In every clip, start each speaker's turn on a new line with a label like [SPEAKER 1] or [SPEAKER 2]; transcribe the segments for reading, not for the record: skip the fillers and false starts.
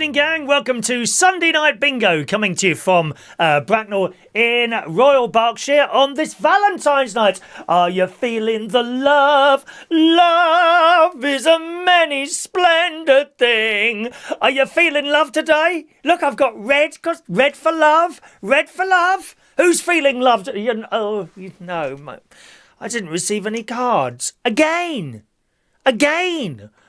[SPEAKER 1] evening, gang. Welcome to Sunday Night Bingo, coming to you from Bracknell in Royal Berkshire on this Valentine's night. Are you feeling the love? Love is a many splendid thing. Are you feeling love today? Look, I've got red, 'cause red for love. Red for love. Who's feeling love? No, I didn't receive any cards. Again.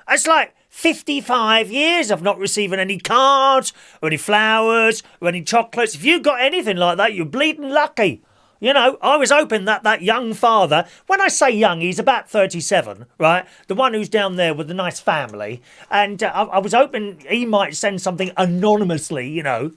[SPEAKER 1] It's like 55 years of not receiving any cards or any flowers or any chocolates. If you got anything like that, you're bleeding lucky. You know, I was hoping that young father, when I say young, he's about 37, right? The one who's down there with the nice family. And I was hoping he might send something anonymously, you know,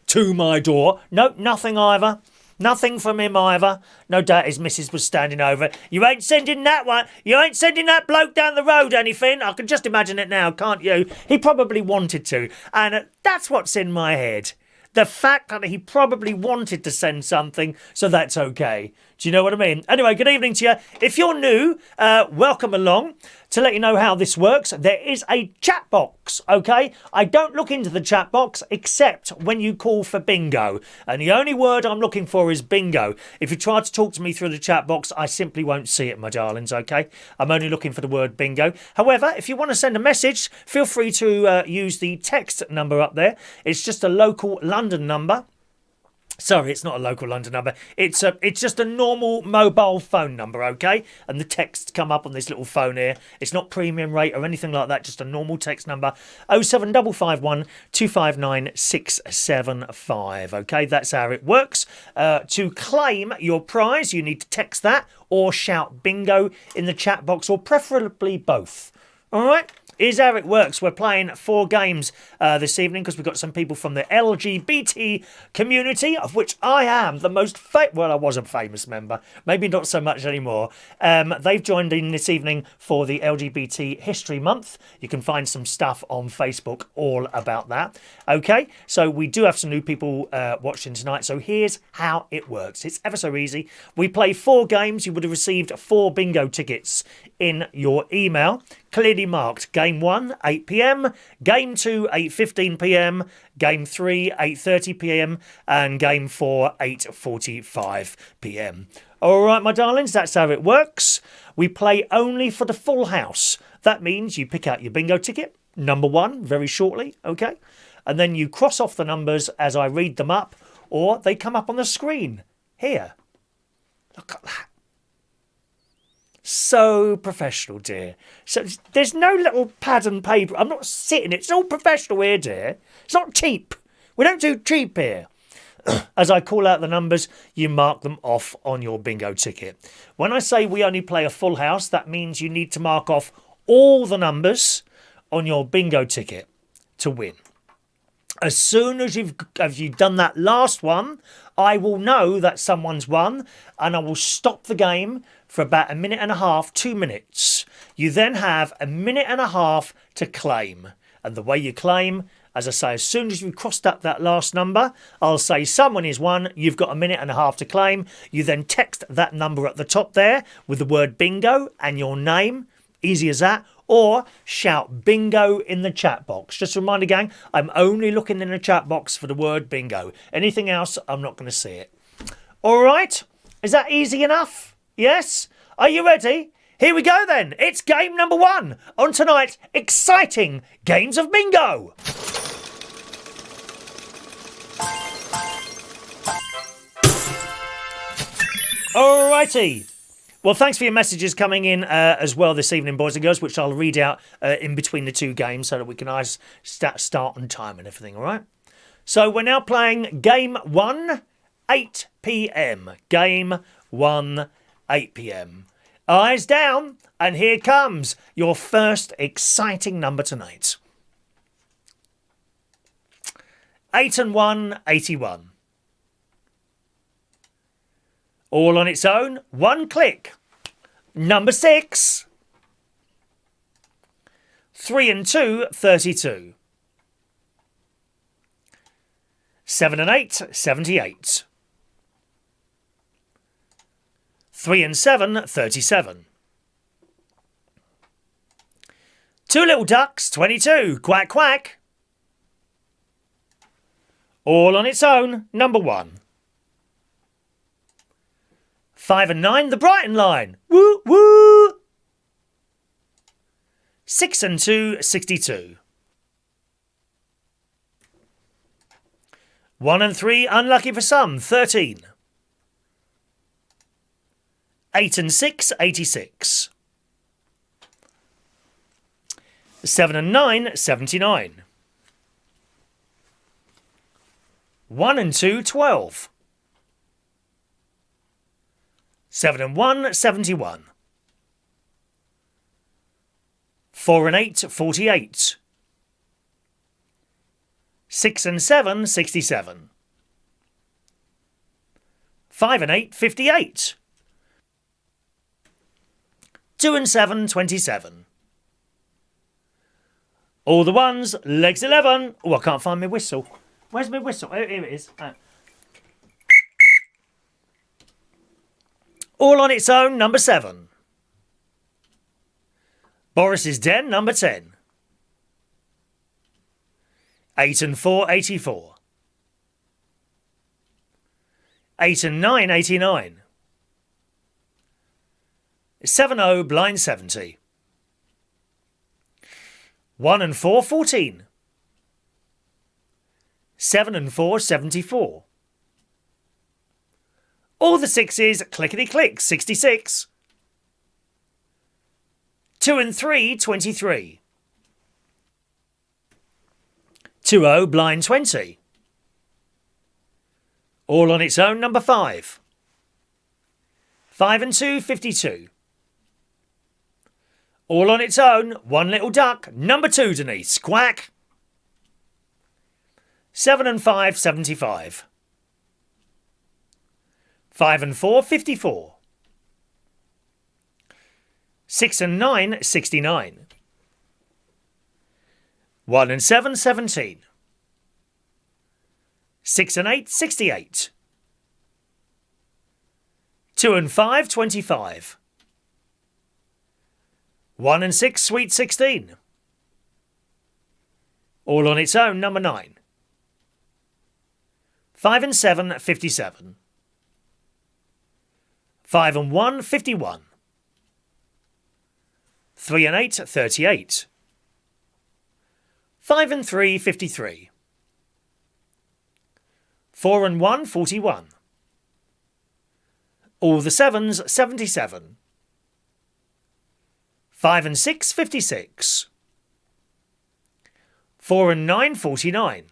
[SPEAKER 1] to my door. Nope, nothing either. Nothing from him either. No doubt his missus was standing over it. You ain't sending that one. You ain't sending that bloke down the road anything. I can just imagine it now, can't you? He probably wanted to. And that's what's in my head. The fact that he probably wanted to send something, so that's okay. Do you know what I mean? Anyway, good evening to you. If you're new, welcome along. To let you know how this works, there is a chat box, okay? I don't look into the chat box except when you call for bingo. And the only word I'm looking for is bingo. If you try to talk to me through the chat box, I simply won't see it, my darlings, okay? I'm only looking for the word bingo. However, if you want to send a message, feel free to use the text number up there. It's just a local London number. Sorry, it's not a local London number. It's just a normal mobile phone number, okay? And the texts come up on this little phone here. It's not premium rate or anything like that, just a normal text number. 07551 259 675, okay? That's how it works. To claim your prize, you need to text that or shout bingo in the chat box, or preferably both. All right? Here's how it works. We're playing 4 games this evening because we've got some people from the LGBT community, of which I am the most well, I was a famous member. Maybe not so much anymore. They've joined in this evening for the LGBT History Month. You can find some stuff on Facebook all about that. Okay, so we do have some new people watching tonight. So here's how it works. It's ever so easy. We play 4 games. You would have received 4 bingo tickets in your email, clearly marked Game 1, 8 p.m, Game 2, 8:15 p.m, Game 3, 8:30 p.m, and Game 4, 8:45 p.m. All right, my darlings, that's how it works. We play only for the full house. That means you pick out your bingo ticket, number 1, very shortly, okay? And then you cross off the numbers as I read them up, or they come up on the screen. Here. Look at that. So professional, dear. So there's no little pad and paper. I'm not sitting. It's all professional here, dear. It's not cheap. We don't do cheap here. As I call out the numbers, you mark them off on your bingo ticket. When I say we only play a full house, that means you need to mark off all the numbers on your bingo ticket to win. As soon as you've done that last one, I will know that someone's won, and I will stop the game for about 1.5 minutes, 2 minutes. You then have 1.5 minutes to claim. And the way you claim, as I say, as soon as you've crossed up that last number, I'll say someone is won, you've got 1.5 minutes to claim. You then text that number at the top there with the word bingo and your name, easy as that, or shout bingo in the chat box. Just a reminder, gang, I'm only looking in the chat box for the word bingo. Anything else, I'm not going to see it. All right? Is that easy enough? Yes? Are you ready? Here we go then. It's game number 1 on tonight's exciting Games of Bingo. Alrighty. Well, thanks for your messages coming in as well this evening, boys and girls, which I'll read out in between the 2 games so that we can start on time and everything, all right? So we're now playing Game 1, 8 p.m. Game 1, 8 p.m. Eyes down, and here comes your first exciting number tonight. 8 and 1, 81. All on its own, 1 click. Number 6. 3 and 2, 32. 7 and 8, 78. 3 and 7, 37. 2 little ducks, 22. Quack, quack. All on its own, number 1. 5 and 9, the Brighton line. Woo, woo! 6 and 2, 62. 1 and 3, unlucky for some, 13. 8 and 6, 86. 7 and 9, 79. 1 and 2, 12. 7 and 1, 71. 4 and 8, 48. 6 and 7, 67. 5 and 8, 58. 2 and 7, 27. All the ones, legs 11. Oh, I can't find my whistle. Where's my whistle? Here it is. All on its own, number 7. Boris's Den, number 10. 8 and 4, 84. 8 and 9, 89. 7-0, blind 70. 1 and 4, 14. 7 and 4, 74. All the 6s, clickety-click, 66. 2 and 3, 23. 2-0, blind 20. All on its own, number 5. 5 and 2, 52. All on its own, one little duck, number 2, Denise, quack. 7 and 5, 75. 5 and 4, 54. 6 and 9, 69. 1 and 7, 17. 6 and 8, 68. 2 and 5, 25. 1 and 6, sweet 16. All on its own, number 9. 5 and 7, 57. 5 and 1, 51. 3 and 8, 38. 5 and 3, 53. 4 and 1, 41. All the 7s, 77. 5 and 6, 56. 4 and 9, 49.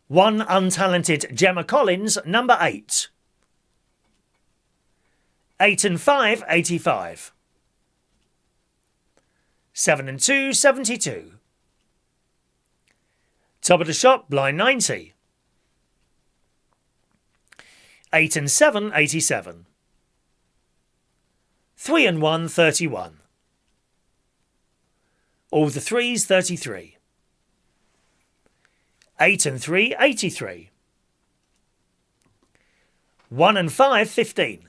[SPEAKER 1] 1 untalented Gemma Collins, number 8. 8 and 5, 85. 7 and 2, 72. Top of the shop, blind 90. 8 and 7, 87. 3 and 1, 31. All the 3s, 33. 8 and 3, 83. 1 and 5, 15.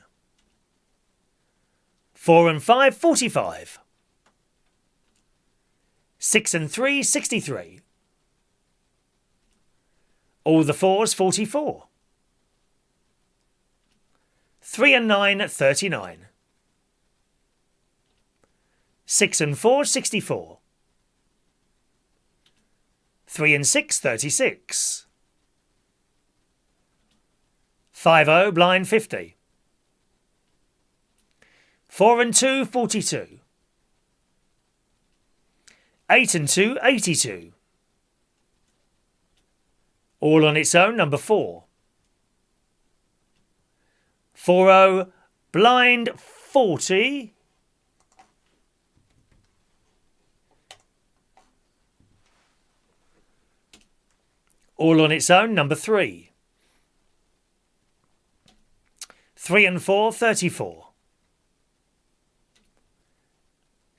[SPEAKER 1] 4 and 5, 45. 6 and 3, 63. All the 4s, 44. 3 and 9, 39. 6 and 4, 64. 3 and 6, 36. 5-0, blind 50. 4 and 2, 42. 8 and 2, 82. All on its own, number 4. 4-0, blind 40. All on its own, number 3. 3 and 4, 34.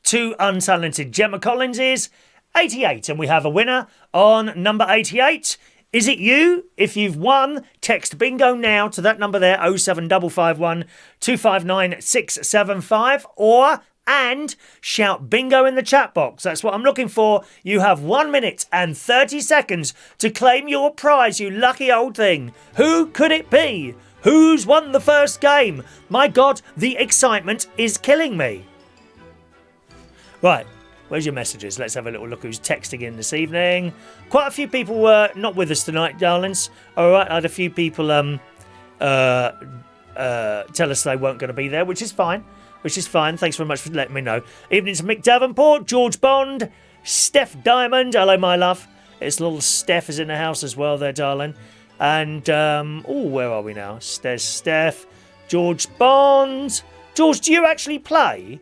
[SPEAKER 1] 2 untalented Gemma Collins is 88, and we have a winner on number 88. Is it you? If you've won, text bingo now to that number there, 07551 259 675, or and shout bingo in the chat box. That's what I'm looking for. You have 1 minute and 30 seconds to claim your prize, you lucky old thing. Who could it be? Who's won the first game? My God, the excitement is killing me. Right, where's your messages? Let's have a little look who's texting in this evening. Quite a few people were not with us tonight, darlings. All right, I had a few people tell us they weren't going to be there, which is fine. Thanks very much for letting me know. Evening to Mick Davenport, George Bond, Steph Diamond. Hello, my love. It's little Steph is in the house as well there, darling. And, where are we now? There's Steph, George Bond. George, do you actually play?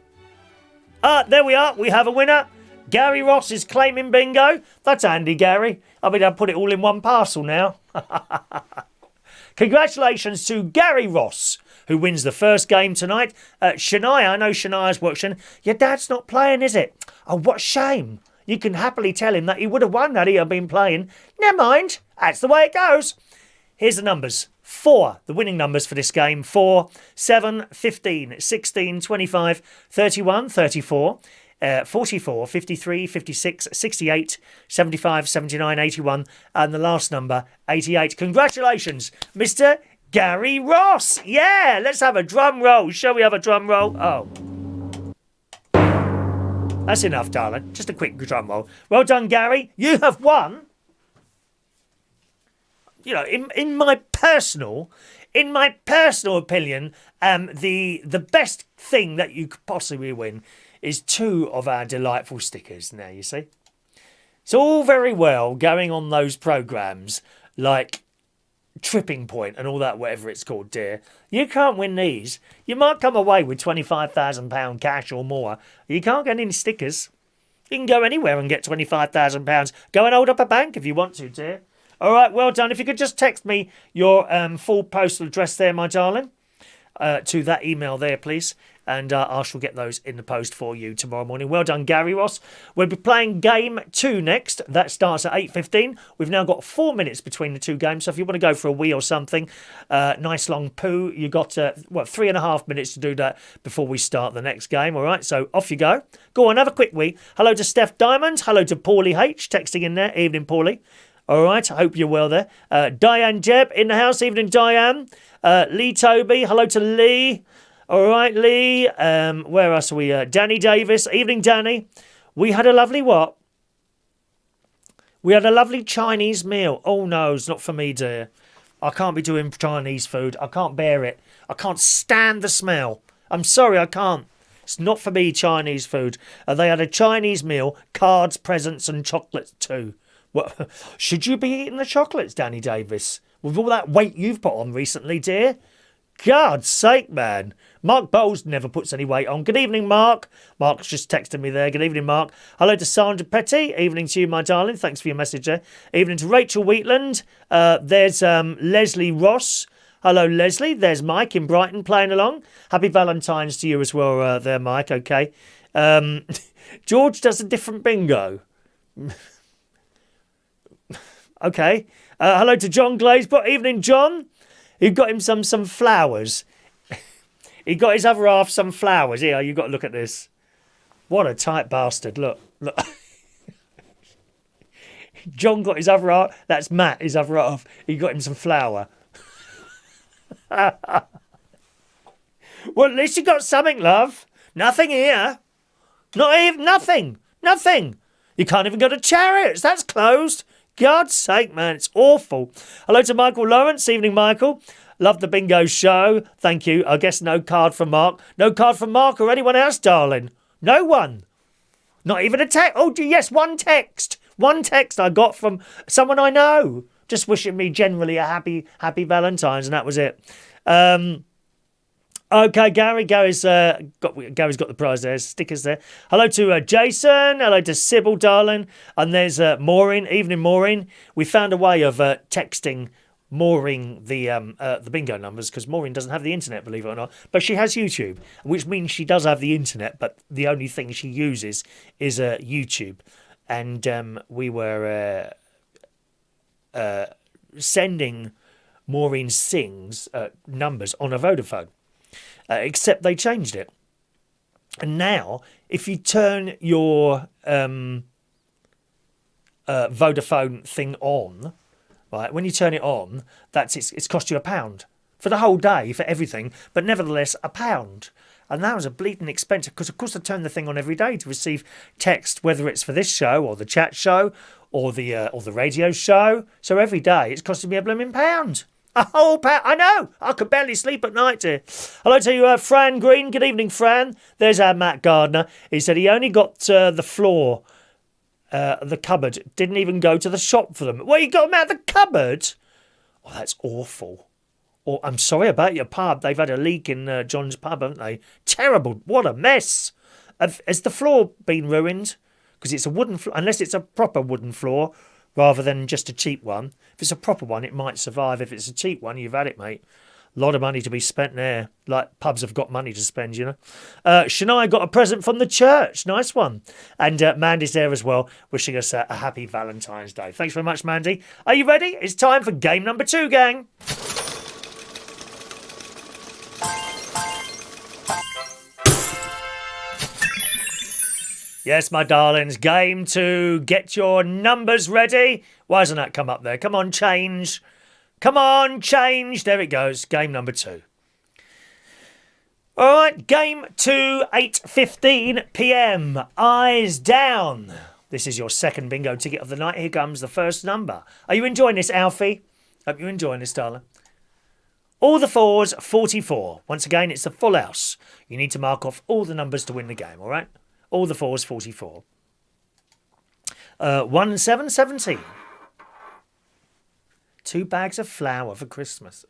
[SPEAKER 1] There we are. We have a winner. Gary Ross is claiming bingo. That's handy, Gary. I mean, I'll put it all in one parcel now. Congratulations to Gary Ross, who wins the first game tonight. Shania, I know Shania's watching. Your dad's not playing, is it? Oh, what a shame. You can happily tell him that he would have won had he been playing. Never mind. That's the way it goes. Here's the numbers. 4, the winning numbers for this game. 4, 7, 15, 16, 25, 31, 34, 44, 53, 56, 68, 75, 79, 81, and the last number, 88. Congratulations, Mr. Gary Ross. Yeah, let's have a drum roll. Shall we have a drum roll? Oh. That's enough, darling. Just a quick drum roll. Well done, Gary. You have won. You know, in my personal opinion, the best thing that you could possibly win is 2 of our delightful stickers. Now, you see, it's all very well going on those programs like Tripping Point and all that, whatever it's called, dear. You can't win these. You might come away with £25,000 cash or more. You can't get any stickers. You can go anywhere and get £25,000. Go and hold up a bank if you want to, dear. All right, well done. If you could just text me your full postal address there, my darling, to that email there, please. And I shall get those in the post for you tomorrow morning. Well done, Gary Ross. We'll be playing game 2 next. That starts at 8:15. We've now got 4 minutes between the 2 games. So if you want to go for a wee or something, nice long poo, you got, 3.5 minutes to do that before we start the next game. All right, so off you go. Go on, have a quick wee. Hello to Steph Diamond. Hello to Paulie H. Texting in there. Evening, Paulie. All right, I hope you're well there. Diane Jebb in the house. Evening, Diane. Lee Toby. Hello to Lee. All right, Lee. Where else are we? Danny Davis. Evening, Danny. We had a lovely what? We had a lovely Chinese meal. Oh, no, it's not for me, dear. I can't be doing Chinese food. I can't bear it. I can't stand the smell. I'm sorry, I can't. It's not for me, Chinese food. They had a Chinese meal, cards, presents and chocolates too. What, should you be eating the chocolates, Danny Davis? With all that weight you've put on recently, dear? God's sake, man. Mark Bowles never puts any weight on. Good evening, Mark. Mark's just texted me there. Good evening, Mark. Hello to Sandra Petty. Evening to you, my darling. Thanks for your message there. Evening to Rachel Wheatland. There's Leslie Ross. Hello, Leslie. There's Mike in Brighton playing along. Happy Valentine's to you as well there, Mike. Okay. George does a different bingo. Okay. Hello to John Glazebot. Evening, John. He got him some flowers. He got his other half some flowers. Here, you've got to look at this. What a tight bastard. Look. John got his other half. That's Matt, his other half. He got him some flour. Well, at least you got something, love. Nothing here. Not even nothing. Nothing. You can't even go to Chariots. That's closed. God's sake, man, it's awful. Hello to Michael Lawrence. Evening, Michael. Love the bingo show. Thank you. I guess no card from Mark. No card from Mark or anyone else, darling. No one. Not even a text. Oh, yes, one text. One text I got from someone I know. Just wishing me generally a happy Valentine's, and that was it. Okay, Gary's got the prize there. Stickers there. Hello to Jason. Hello to Sybil, darling. And there's Maureen. Evening, Maureen. We found a way of texting Maureen the bingo numbers because Maureen doesn't have the internet, believe it or not. But she has YouTube, which means she does have the internet, but the only thing she uses is YouTube. And we were sending Maureen Singh's numbers on a Vodafone. Except they changed it. And now, if you turn your Vodafone thing on, right, when you turn it on, it's cost you £1 for the whole day for everything, but nevertheless £1. And that was a bleeding expensive because, of course, I turn the thing on every day to receive text, whether it's for this show or the chat show or the radio show. So every day it's costing me a blooming £1. A whole £1. I know. I could barely sleep at night, dear. Hello to you, Fran Green. Good evening, Fran. There's our Matt Gardner. He said he only got the floor, the cupboard. Didn't even go to the shop for them. Well, you got them out of the cupboard? Oh, that's awful. Oh, I'm sorry about your pub. They've had a leak in John's pub, haven't they? Terrible. What a mess. Has the floor been ruined? Because it's a wooden floor, unless it's a proper wooden floor rather than just a cheap one. If it's a proper one, it might survive. If it's a cheap one, you've had it, mate. A lot of money to be spent there. Like pubs have got money to spend, you know. Shania got a present from the church. Nice one. And Mandy's there as well, wishing us a happy Valentine's Day. Thanks very much, Mandy. Are you ready? It's time for game number 2, gang. Yes, my darlings, game 2. Get your numbers ready. Why hasn't that come up there? Come on, change. Come on, change. There it goes. Game number 2. All right, game 2, 8:15 p.m. Eyes down. This is your second bingo ticket of the night. Here comes the first number. Are you enjoying this, Alfie? Hope you're enjoying this, darling. All the 4s, 44. Once again, it's a full house. You need to mark off all the numbers to win the game, all right? All the 4s, 44. 1 and 7, 17. 2 bags of flour for Christmas.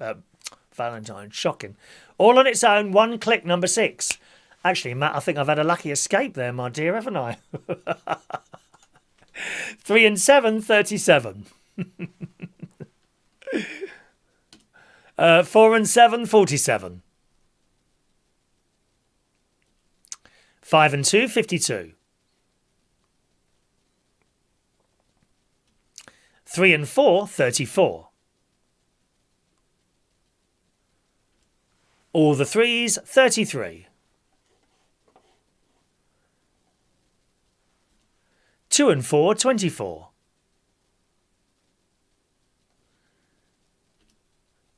[SPEAKER 1] Valentine, shocking. All on its own, 1 click, number 6. Actually, Matt, I think I've had a lucky escape there, my dear, haven't I? 3 and 7, 37. 4 and 7, 47. 5 and 2, 52. 3 and 4, 34. All the 3s, 33. 2 and 4, 24.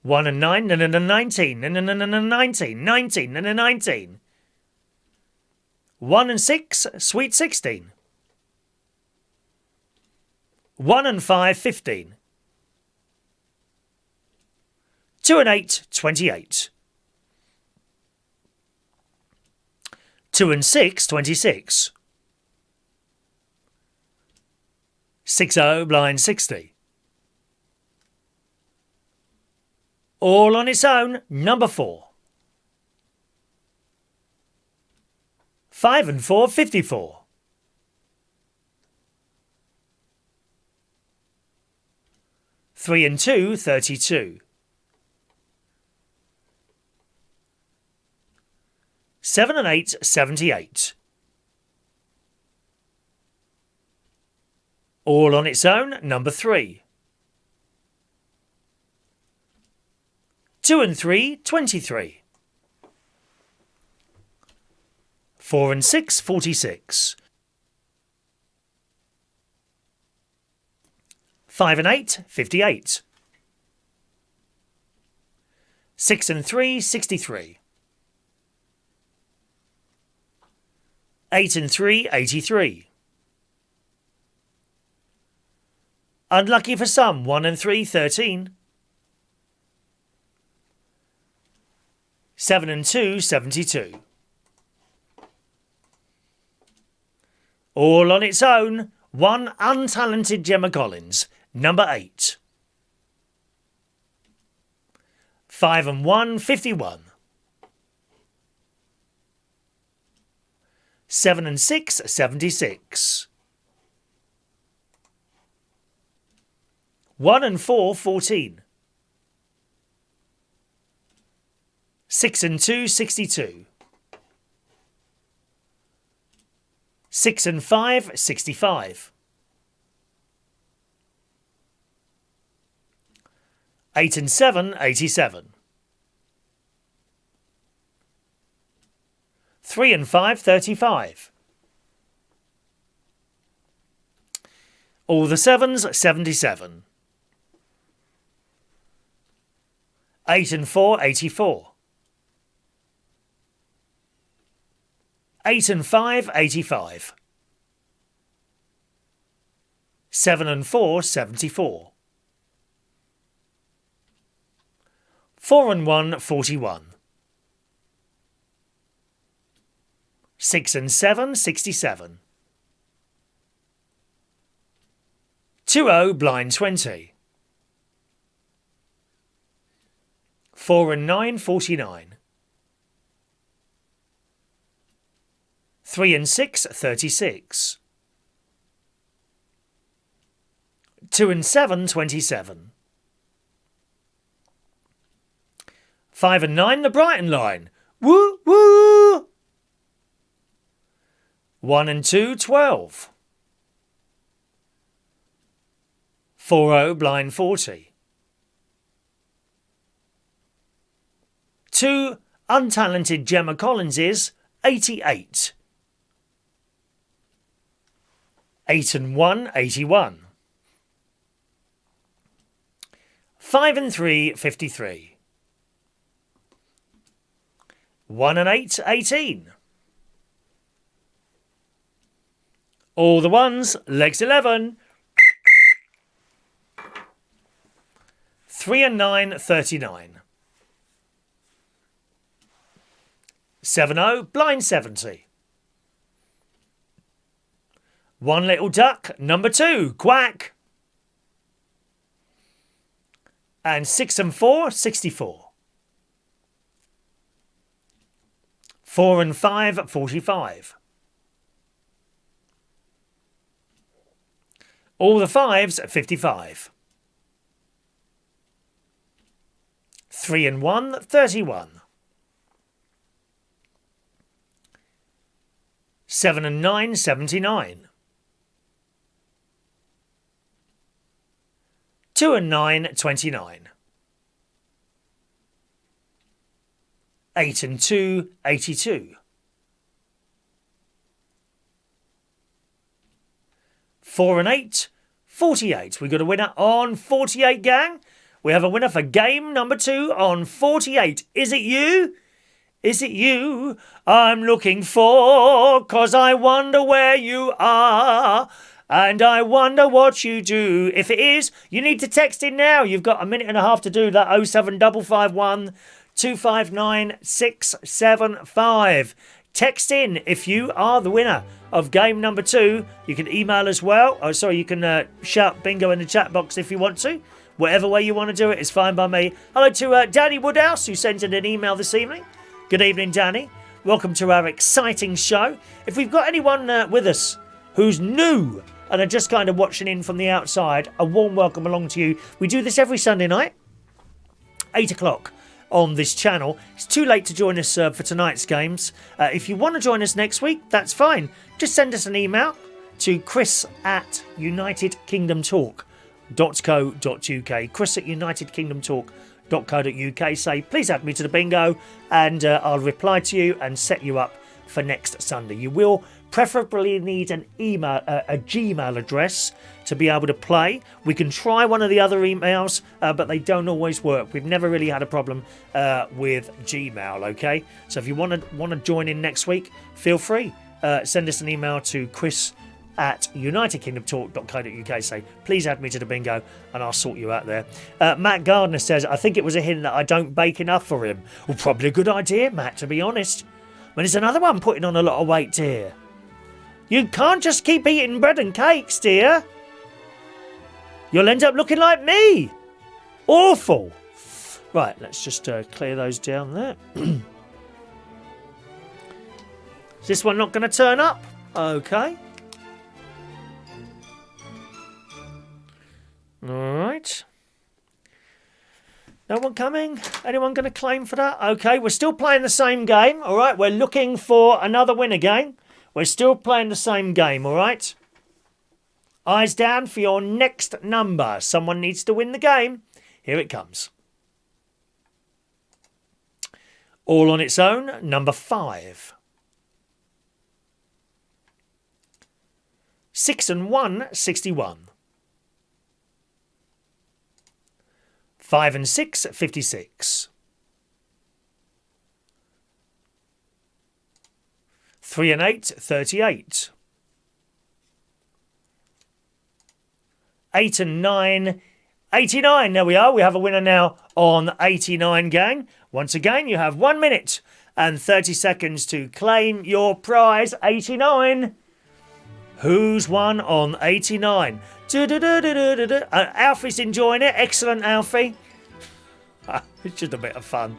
[SPEAKER 1] 1 and 9, 19, 19, 19, 19. 1 and 6, sweet 16. 1 and 5, 15. 2 and 8, 28. 2 and 6, 26. 6-0, blind 60. All on its own, number 4. 5 and 4, 54. 3 and 2, 32. 7 and 8, 78. All on its own, number 3. 2 and 3, 23. 4 and 6, 46. 5 and 8, 58. 6 and 3, 63. 8 and 3, 83. Unlucky for some, 1 and 3, 13. 7 and 2, 72. All on its own, 1 untalented Gemma Collins, number 8. 5 and 1, 51. 7 and 6, 76. 1 and 4, 14. 6 and 2, 62. 6 and 5, 65. 8 and 7, 87. 3 and 5, 35. All the 7s, 77. 8 and 4, 84. 8 and 5, 85. 7 and 4, 74. 4 and 1, 41. 6 and 7, 67. 2-0, blind 20. 4 and 9, 49. 3 and 6, 36. 2 and 7, 27. 5 and 9, the Brighton line. Woo, woo! 1 and 2, 12. 4-0, blind 40. 2 untalented Gemma Collinses, 88. 8 and 1, 81. 5 and 3, 53. 1 and 8, 18. All the ones, legs 11. 3 and 9, 39. 7-0, blind 70. 1 little duck, number 2, quack. And 6 and 4, 64. 4 and 5, 45. All the 5s, 55. 3 and 1, 31. 7 and 9, 79. 2 and 9, 29. 8 and 2, 82. 4 and 8, 48. We got a winner on 48, gang. We have a winner for game number 2 on 48. Is it you? Is it you I'm looking for? 'Cause I wonder where you are. And I wonder what you do. If it is, you need to text in now. You've got a minute and a half to do that. 07551 259 675. Text in if you are the winner of game number 2. You can email as well. Oh, sorry, you can shout bingo in the chat box if you want to. Whatever way you want to do it is fine by me. Hello to Danny Woodhouse, who sent in an email this evening. Good evening, Danny. Welcome to our exciting show. If we've got anyone with us who's new and are just kind of watching in from the outside, a warm welcome along to you. We do this every Sunday night, 8 o'clock on this channel. It's too late to join us for tonight's games. If you want to join us next week, that's fine. Just send us an email to chris@unitedkingdomtalk.co.uk. chris@unitedkingdomtalk.co.uk. Say, please add me to the bingo, and I'll reply to you and set you up for next Sunday. You will preferably need an email, a Gmail address to be able to play. We can try one of the other emails, but they don't always work. We've never really had a problem with Gmail, okay? So if you want to join in next week, feel free. Send us an email to chris@unitedkingdomtalk.co.uk. Say, please add me to the bingo, and I'll sort you out there. Matt Gardner says, I think it was a hint that I don't bake enough for him. Well, probably a good idea, Matt, to be honest. But there's another one putting on a lot of weight, dear. You can't just keep eating bread and cakes, dear. You'll end up looking like me. Awful. Right, let's just clear those down there. Is this one not going to turn up? Okay. All right. No one coming? Anyone going to claim for that? Okay, we're still playing the same game. All right, we're looking for another winner, gang. We're still playing the same game, all right? Eyes down for your next number. Someone needs to win the game. Here it comes. All on its own, number 5. 6 and 1, 61. 5 and 6, 56. 3 and 8, 38. 8 and 9, 89. There we are. We have a winner now on 89, gang. Once again, you have 1 minute and 30 seconds to claim your prize. 89. Who's won on 89? Alfie's enjoying it. Excellent, Alfie. It's just a bit of fun.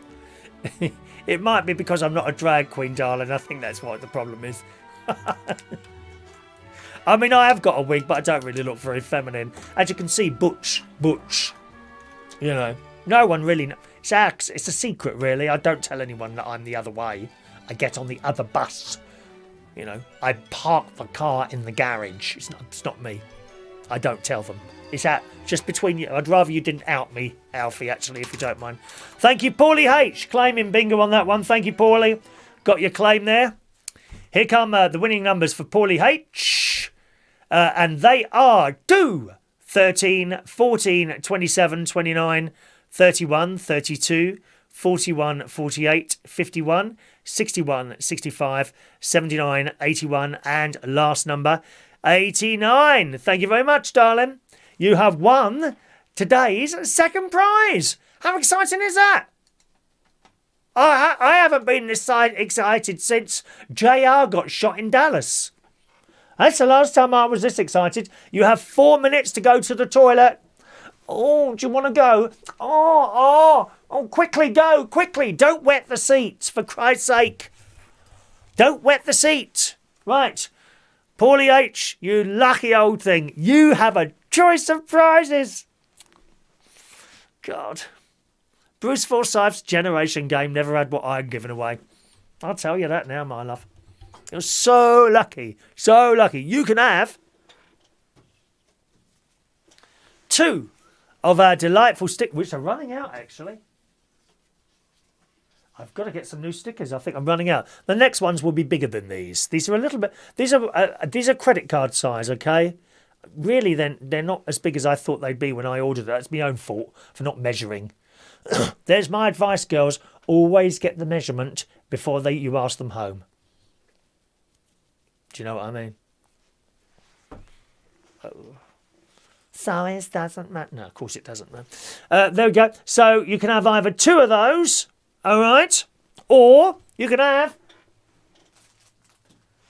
[SPEAKER 1] It might be because I'm not a drag queen, darling. I think that's what the problem is. I mean, I have got a wig, but I don't really look very feminine. As you can see, butch. You know, no one really knows. It's a secret, really. I don't tell anyone that I'm the other way. I get on the other bus. You know, I park the car in the garage. It's not me. I don't tell them. It's out just between you. I'd rather you didn't out me, Alfie, actually, if you don't mind. Thank you, Paulie H. Claiming bingo on that one. Thank you, Paulie. Got your claim there. Here come the winning numbers for Paulie H. And they are 2, 13, 14, 27, 29, 31, 32, 41, 48, 51, 61, 65, 79, 81, and last number, 89. Thank you very much, darling. You have won today's second prize. How exciting is that? I haven't been this excited since JR got shot in Dallas. That's the last time I was this excited. You have 4 minutes to go to the toilet. Oh, do you want to go? Oh, quickly go, quickly. Don't wet the seats, for Christ's sake. Don't wet the seat. Right. Paulie H., you lucky old thing. You have a choice of prizes. God. Bruce Forsyth's Generation Game never had what I'm giving away. I'll tell you that now, my love. You're so lucky. So lucky. You can have 2 of our delightful stickers, which are running out, actually. I've got to get some new stickers. I think I'm running out. The next ones will be bigger than these. These are a little bit... These are credit card size, okay? Really, then they're not as big as I thought they'd be when I ordered it. That's my own fault for not measuring. There's my advice, girls. Always get the measurement before you ask them home. Do you know what I mean? Oh. Size doesn't matter. No, of course it doesn't matter. There we go. So you can have either 2 of those, all right, or you can have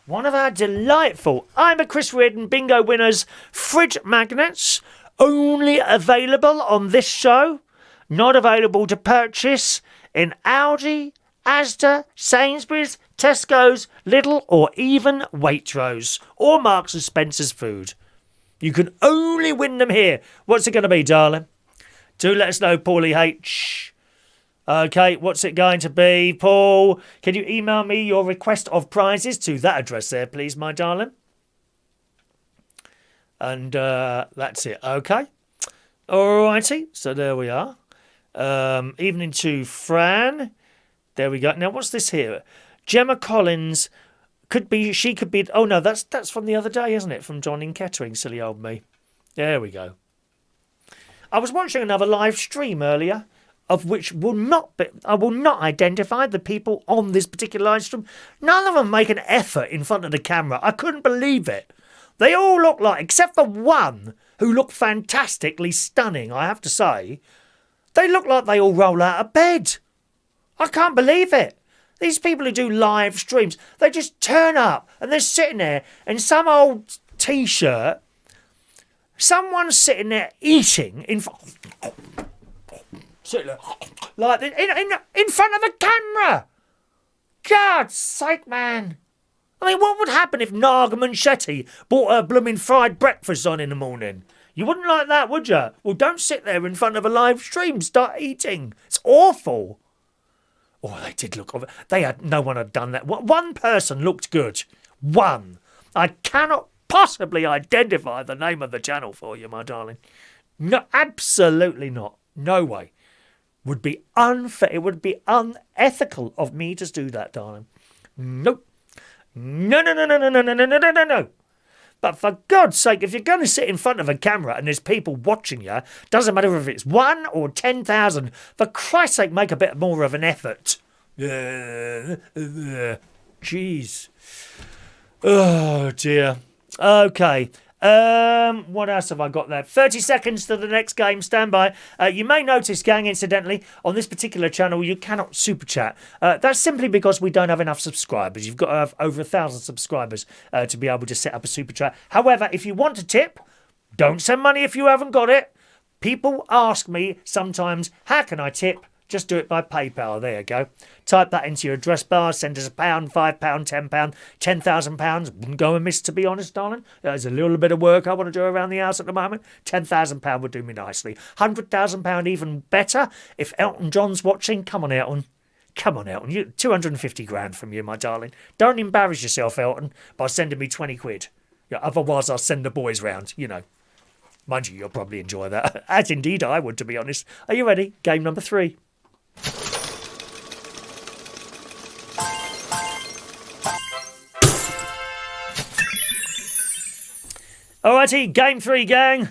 [SPEAKER 1] one of our delightful I'm a Chris Reardon bingo winners fridge magnets, only available on this show, not available to purchase in Aldi, Asda, Sainsbury's, Tesco's, Lidl, or even Waitrose, or Marks and Spencer's Food. You can only win them here. What's it going to be, darling? Do let us know, Paulie H. Okay, what's it going to be, Paul? Can you email me your request of prizes to that address there, please, my darling? And that's it, okay? Alrighty, so there we are. Evening to Fran. There we go. Now, what's this here? Gemma Collins she could be. Oh no, that's from the other day, isn't it? From John in Kettering, silly old me. There we go. I was watching another live stream earlier, of which I will not identify the people on this particular live stream. None of them make an effort in front of the camera. I couldn't believe it. They all look like, except for one who looked fantastically stunning, I have to say. They look like they all roll out of bed. I can't believe it. These people who do live streams, they just turn up and they're sitting there in some old T-shirt. Someone's sitting there eating in front of the camera. God's sake, man. I mean, what would happen if Naga Manchetti bought her blooming fried breakfast on in the morning? You wouldn't like that, would you? Well, don't sit there in front of a live stream. Start eating. It's awful. Oh, they did look... No one had done that. One person looked good. One. I cannot possibly identify the name of the channel for you, my darling. No, absolutely not. No way. Would be unfair. It would be unethical of me to do that, darling. Nope. No. But for God's sake, if you're going to sit in front of a camera and there's people watching you, doesn't matter if it's 1 or 10,000, for Christ's sake, make a bit more of an effort. Jeez. Oh, dear. Okay. What else have I got there? 30 seconds to the next game. Stand by. You may notice, gang, incidentally, on this particular channel, you cannot super chat. That's simply because we don't have enough subscribers. You've got to have over 1,000 subscribers to be able to set up a super chat. However, if you want to tip, don't send money if you haven't got it. People ask me sometimes, how can I tip? Just do it by PayPal. There you go. Type that into your address bar. Send us £1, £5, £10, £10,000. Wouldn't go amiss, to be honest, darling. There's a little bit of work I want to do around the house at the moment. £10,000 would do me nicely. £100,000 even better. If Elton John's watching, come on, Elton. Come on, Elton. 250 grand from you, my darling. Don't embarrass yourself, Elton, by sending me 20 quid. Yeah, otherwise, I'll send the boys round, you know. Mind you, you'll probably enjoy that. As indeed I would, to be honest. Are you ready? Game number 3. Alrighty, game 3, gang.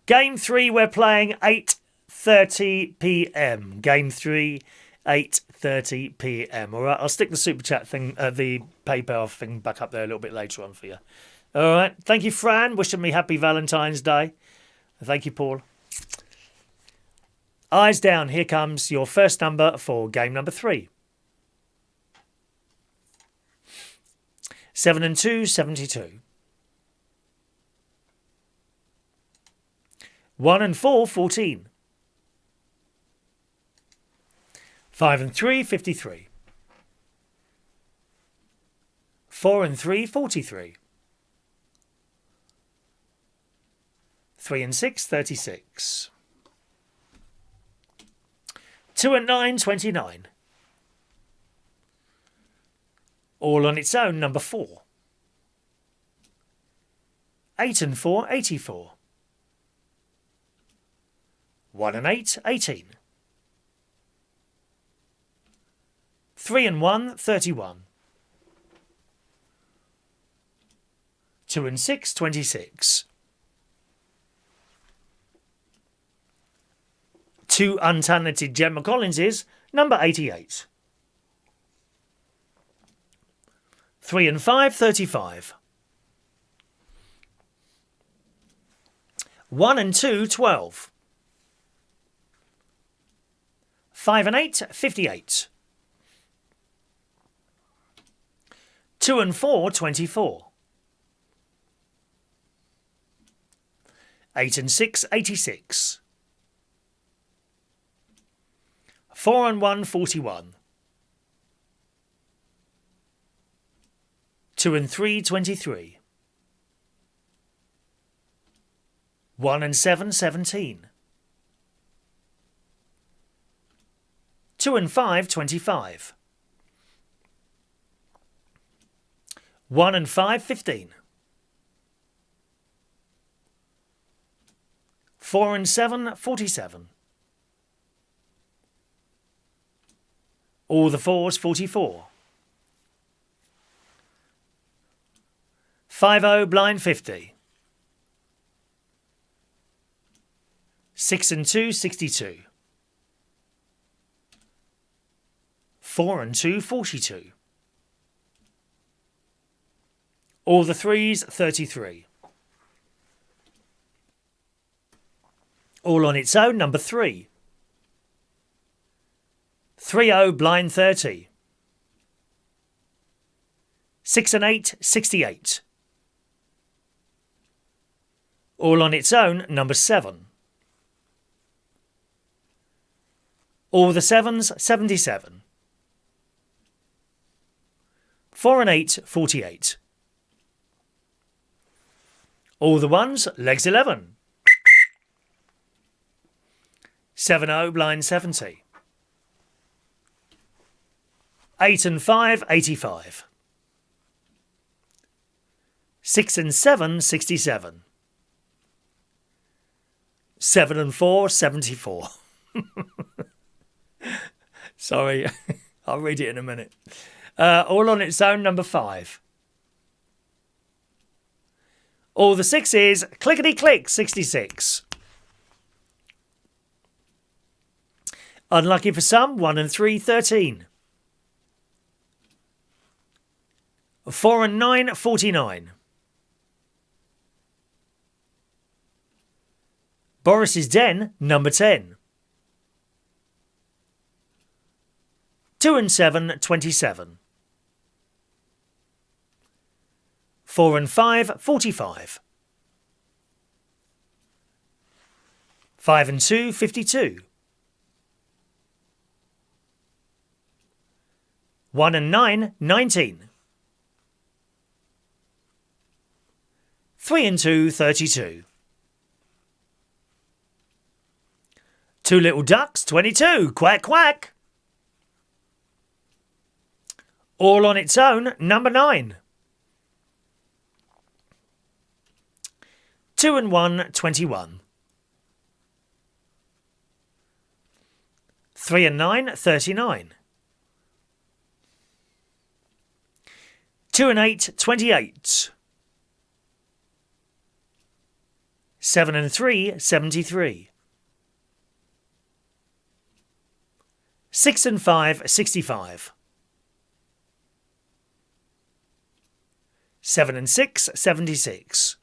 [SPEAKER 1] Game 3, we're playing 8:30 p.m. Game 3, 8:30 p.m. All right, I'll stick the super chat thing, the PayPal thing, back up there a little bit later on for you. All right, thank you, Fran, wishing me happy Valentine's Day. Thank you, Paul. Eyes down. Here comes your first number for game number 3. 7 and 2, 72. 1 and 4, 14. 5 and 3, 53. 4 and 3, 43. 3 and 6, 36. 2 and 9, 29. All on its own, number 4. 8 and 4, 84. 1 and 8, 18. 3 and 1, 31. 2 and 6, 26. 2 untalented Gemma Collinses, number 88. 3 and 5, 35. 1 and 2, 12. 5 and 8, 58. 2 and 4, 24. 8 and 6, 86. 4 and 1, 41. 2 and 3, 23. 1 and 7, 17. 2 and 5, 25. 1 and 5, 15. 4 and 7, 47. All the 4s, 44. 5-0, blind 50. 6 and 2, 62. 4 and 2, 42. All the 3s, 33. All on its own, number 3. 3-0, blind 30. 6 and 8, 68. All on its own, number 7. All the 7s, 77. 4 and 8, 48. All the 1s, legs 11. 7-0, blind 70. 8 and 5, 85. 6 and 7, 67. 7 and 4, 74. Sorry, I'll read it in a minute. All on its own, number 5. All the sixes, clickety-click, 66. Unlucky for some, 1 and 3, 13. 4 and 9, 49. Boris's Den, number 10. 2 and 7, 27. 4 and 5, 45. 5 and 2, 52. 1 and 9, 19. 3 and 2, 32. 2 little ducks, 22. Quack, quack. All on its own, number 9. 2 and 1, 21. 3 and 9, 39. 2 and 8, 28. 7 and 3, 73. 6 and 5, 65. 7 and 6, 76.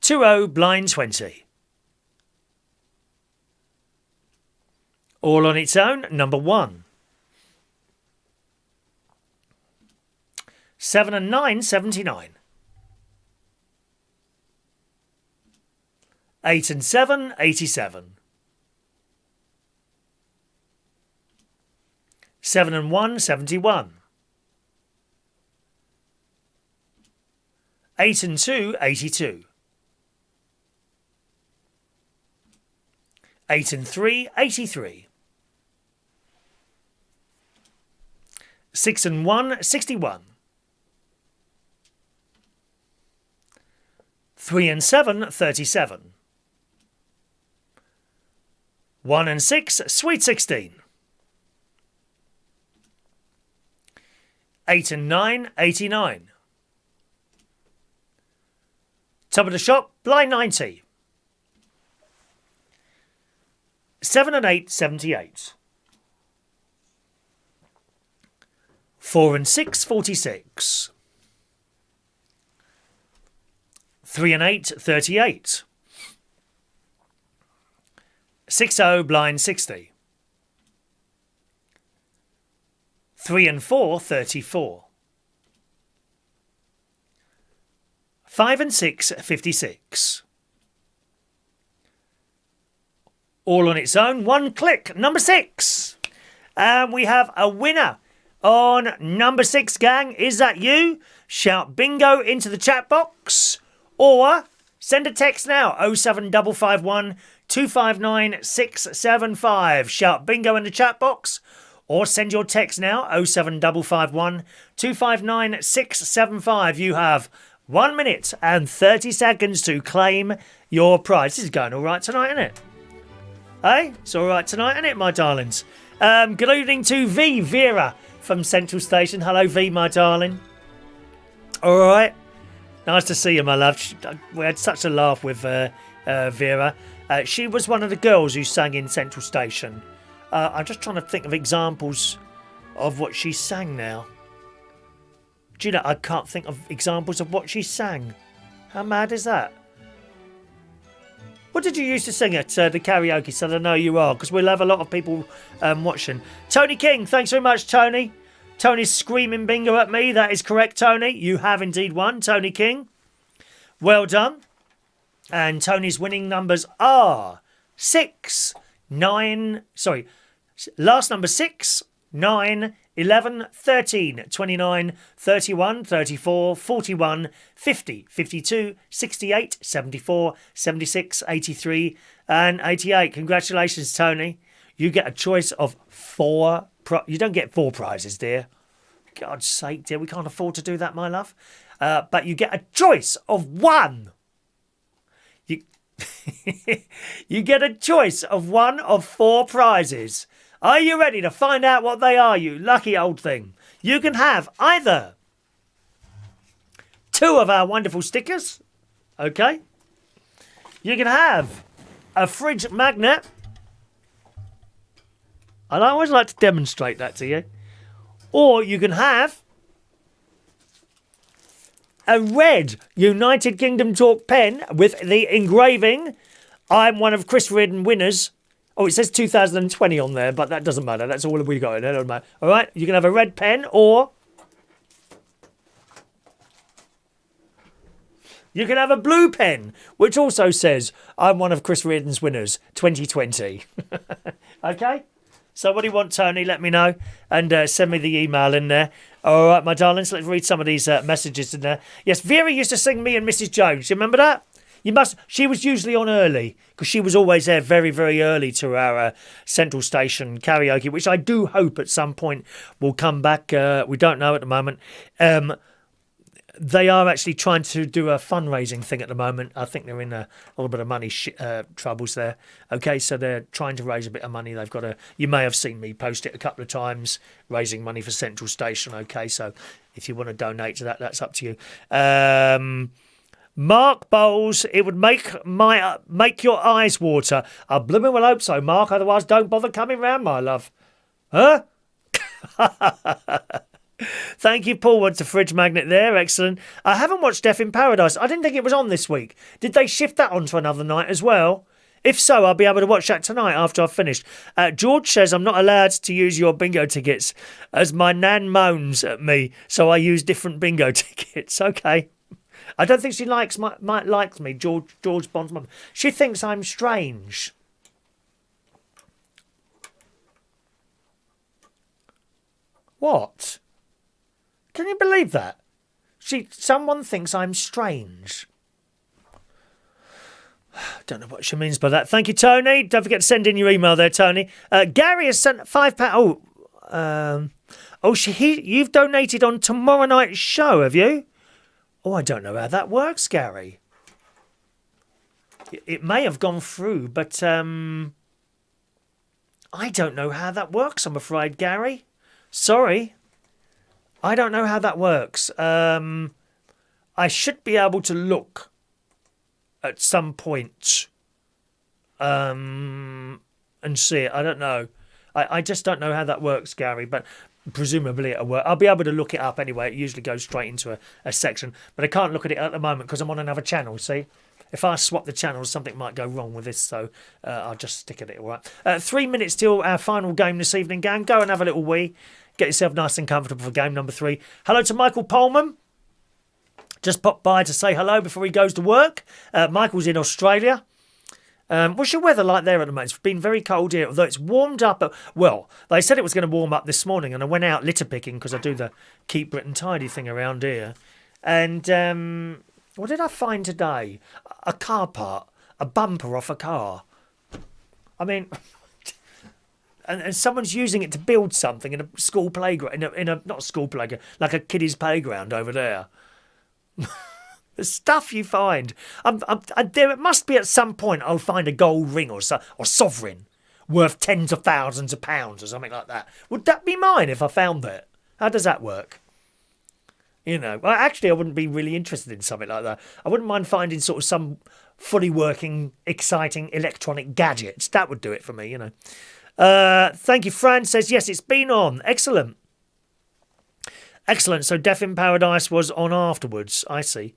[SPEAKER 1] 2-0, blind 20. All on its own, number 1. 7 and 9, 79. 8 and 7, 87. 7 and 1, 71. 8 and 2, 82. 8 and 3, 83. 6 and 1, 61. 3 and 7, 37. 1 and 6, sweet 16. 8 and 9, 89. Top of the shop, blind 90. 7 and 8, 78. 4 and 6, 46. 3 and 8, 38. 6-0, blind 60. 3 and 4, 34. 5 and 6, 56. All on its own, one click, number 6. And we have a winner on number 6, gang. Is that you? Shout bingo into the chat box or send a text now, 07551 259 675. Shout bingo in the chat box or send your text now, 07551 259 675. You have 1 minute and 30 seconds to claim your prize. This is going all right tonight, isn't it? Hey, it's all right tonight, isn't it, my darlings? Good evening to Vera from Central Station. Hello, V, my darling. All right. Nice to see you, my love. We had such a laugh with Vera. She was one of the girls who sang in Central Station. I'm just trying to think of examples of what she sang now. Do you know, I can't think of examples of what she sang. How mad is that? What did you used to sing at the karaoke? So I know you are, because we'll have a lot of people watching. Tony King, thanks very much, Tony. Tony's screaming bingo at me. That is correct, Tony. You have indeed won, Tony King. Well done. And Tony's winning numbers are 6, 9... Sorry, last number 6, 9, 11, 13, 29, 31, 34, 41, 50, 52, 68, 74, 76, 83 and 88. Congratulations, Tony. You get a choice of 4... You don't get 4 prizes, dear. God's sake, dear. We can't afford to do that, my love. But you get a choice of 1. You get a choice of 1 of 4 prizes. Are you ready to find out what they are, you lucky old thing? You can have either 2 of our wonderful stickers. Okay. You can have a fridge magnet. And I always like to demonstrate that to you. Or you can have a red United Kingdom Talk pen with the engraving, I'm one of Chris Reardon winners. Oh, it says 2020 on there, but that doesn't matter. That's all we got in there. Doesn't matter. All right, you can have a red pen, or you can have a blue pen, which also says, I'm one of Chris Reardon's winners, 2020. Okay? So what do you want, Tony? Let me know, and send me the email in there. All right, my darlings, let's read some of these messages in there. Yes, Vera used to sing Me and Mrs. Jones. You remember that? You must. She was usually on early, because she was always there very, very early to our Central Station karaoke, which I do hope at some point will come back. We don't know at the moment. They are actually trying to do a fundraising thing at the moment. I think they're in a little bit of money troubles there. Okay, so they're trying to raise a bit of money. They've got you may have seen me post it a couple of times, raising money for Central Station. Okay, so if you want to donate to that, that's up to you. Mark Bowles, it would make your eyes water. I blooming well hope so, Mark. Otherwise, don't bother coming round, my love. Huh? Thank you, Paul. Wants a fridge magnet there. Excellent. I haven't watched Death in Paradise. I didn't think it was on this week. Did they shift that onto another night as well? If so, I'll be able to watch that tonight after I've finished. George says I'm not allowed to use your bingo tickets as my nan moans at me, so I use different bingo tickets. Okay. I don't think she likes me, George Bond's mum. She thinks I'm strange. What? Can you believe that? Someone thinks I'm strange. Don't know what she means by that. Thank you, Tony. Don't forget to send in your email there, Tony. Gary has sent £5. You've donated on tomorrow night's show, have you? Oh, I don't know how that works, Gary. It may have gone through, but I don't know how that works, I'm afraid, Gary. Sorry. I don't know how that works. I should be able to look at some point and see it. I don't know. I just don't know how that works, Gary, but presumably it'll work. I'll be able to look it up anyway. It usually goes straight into a section, but I can't look at it at the moment because I'm on another channel, see? If I swap the channels, something might go wrong with this, so I'll just stick at it, all right? 3 minutes till our final game this evening, gang. Go and have a little wee. Get yourself nice and comfortable for game number 3. Hello to Michael Pullman. Just popped by to say hello before he goes to work. Michael's in Australia. What's your weather like there at the moment? It's been very cold here, although it's warmed up. Well, they said it was going to warm up this morning, and I went out litter picking because I do the Keep Britain Tidy thing around here. And what did I find today? A car part, a bumper off a car. I mean, and someone's using it to build something in a school playground, not a school playground, like a kiddie's playground over there. The stuff you find. There must be at some point I'll find a gold ring or sovereign worth tens of thousands of pounds or something like that. Would that be mine if I found that? How does that work? You know, well, actually, I wouldn't be really interested in something like that. I wouldn't mind finding sort of some fully working, exciting electronic gadgets. That would do it for me, you know. Thank you, Fran says, yes, it's been on. Excellent. Excellent. So Death in Paradise was on afterwards. I see,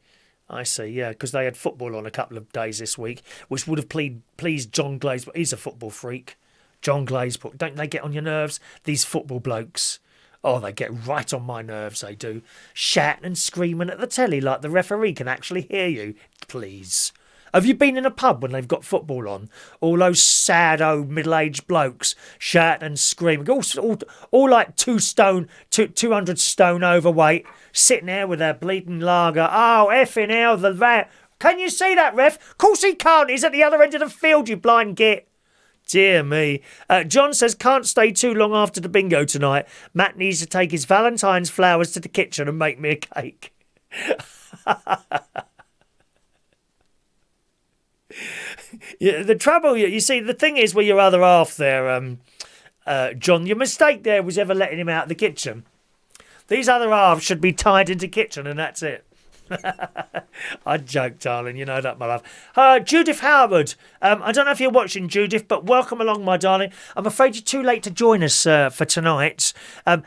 [SPEAKER 1] yeah, because they had football on a couple of days this week, which would have pleased John Glaze, but he's a football freak. John Glaze, don't they get on your nerves? These football blokes. Oh, they get right on my nerves, they do. Shouting and screaming at the telly like the referee can actually hear you. Please. Have you been in a pub when they've got football on? All those sad old middle-aged blokes shouting and screaming. All like 200 stone overweight, sitting there with their bleeding lager. Oh, effing hell, the ref. Can you see that, ref? Of course he can't. He's at the other end of the field, you blind git. Dear me. John says, can't stay too long after the bingo tonight. Matt needs to take his Valentine's flowers to the kitchen and make me a cake. Yeah, the trouble, you see, the thing is with your other half there, John, your mistake there was ever letting him out of the kitchen. These other halves should be tied into kitchen and that's it. I joke, darling. You know that, my love. Judith Howard. I don't know if you're watching, Judith, but welcome along, my darling. I'm afraid you're too late to join us for tonight.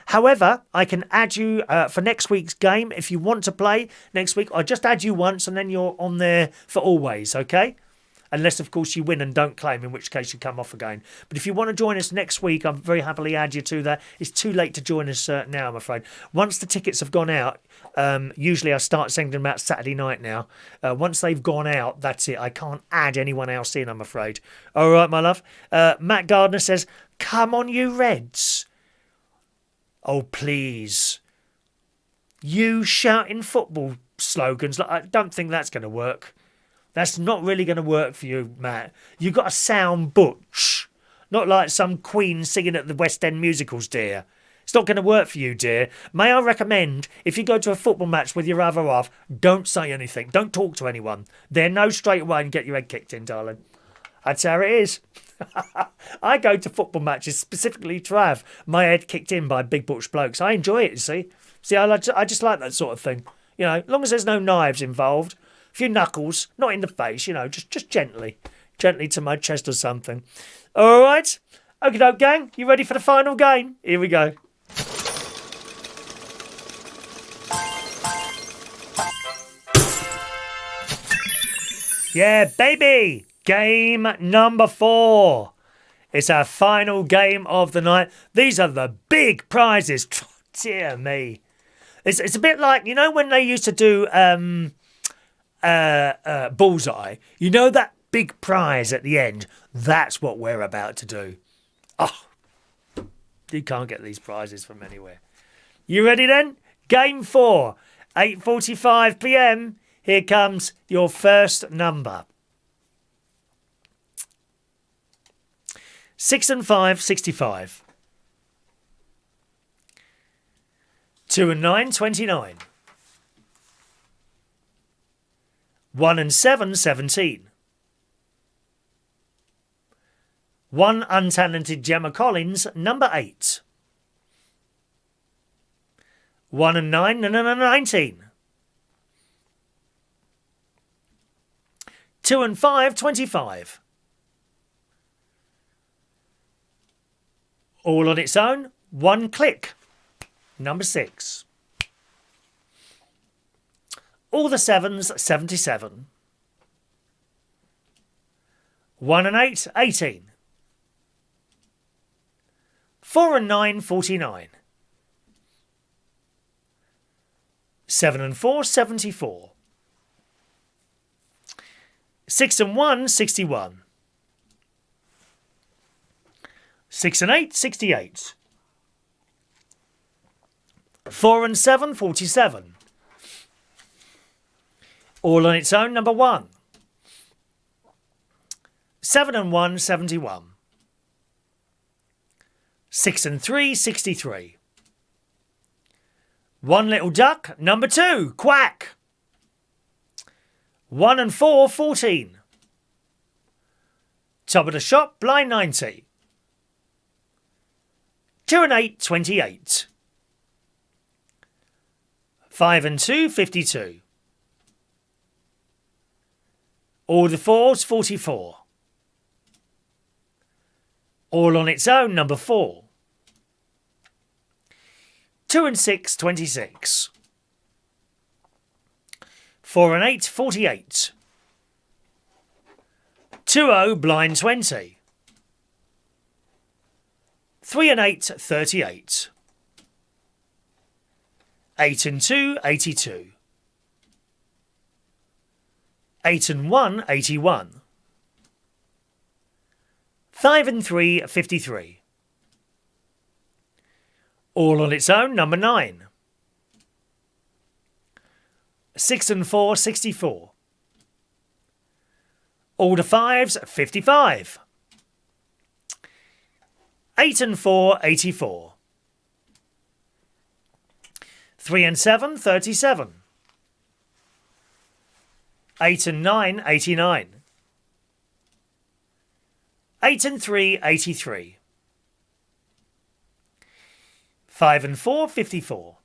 [SPEAKER 1] However, I can add you for next week's game. If you want to play next week, I'll just add you once and then you're on there for always, okay? Unless, of course, you win and don't claim, in which case you come off again. But if you want to join us next week, I'll very happily add you to that. It's too late to join us now, I'm afraid. Once the tickets have gone out, usually I start sending them out Saturday night now. Once they've gone out, that's it. I can't add anyone else in, I'm afraid. All right, my love. Matt Gardner says, come on, you Reds. Oh, please. You shouting football slogans. I don't think that's going to work. That's not really going to work for you, Matt. You've got to sound butch. Not like some queen singing at the West End musicals, dear. It's not going to work for you, dear. May I recommend, if you go to a football match with your other half, don't say anything. Don't talk to anyone. They're no straight away and get your head kicked in, darling. That's how it is. I go to football matches specifically to have my head kicked in by big butch blokes. I enjoy it, you see. I just like that sort of thing. You know, as long as there's no knives involved. A few knuckles, not in the face, you know, just gently to my chest or something. All right, okie doke, gang. You ready for the final game? Here we go. Yeah, baby. Game number 4. It's our final game of the night. These are the big prizes. Dear me. It's a bit like, you know, when they used to do bullseye, you know, that big prize at the end. That's what we're about to do. Oh, you can't get these prizes from anywhere. You ready then? Game 4, 8:45 p.m. Here comes your first number. 6 and 5, 65. 2 and 9, 29. 1 and 7, 17. 1 untalented Gemma Collins, number 8. 1 and 9, 19. 2 and 5, 25. All on its own, 1 click, number 6. All the 7s, 77. 1 and 8, 18. 4 and 9, 49. 7 and 4, 74. 6 and 1, 61. 6 and 8, 68. 4 and 7, 47. All on its own, number 1. 7 and 1, 71. 6 and 3, 63. 1 little duck, number 2, quack. 1 and 4, 14. Top of the shop, blind 90. 2 and 8, 28. 5 and 2, 52. All the 4s, 44. All on its own, number 4. 2 and 6, 26. 4 and 8, 48. 2-0, blind 20. 3 and 8, 38. 8 and 2, 82. 8 and 1, 81. 5 and 3, 53. All on its own, number 9. 6 and 4, 64. All the 5s, 55. 8 and 4, 84. 3 and 7, 37. 8 and 9, 89. 8 and 3, 83. 5 and 4, 54.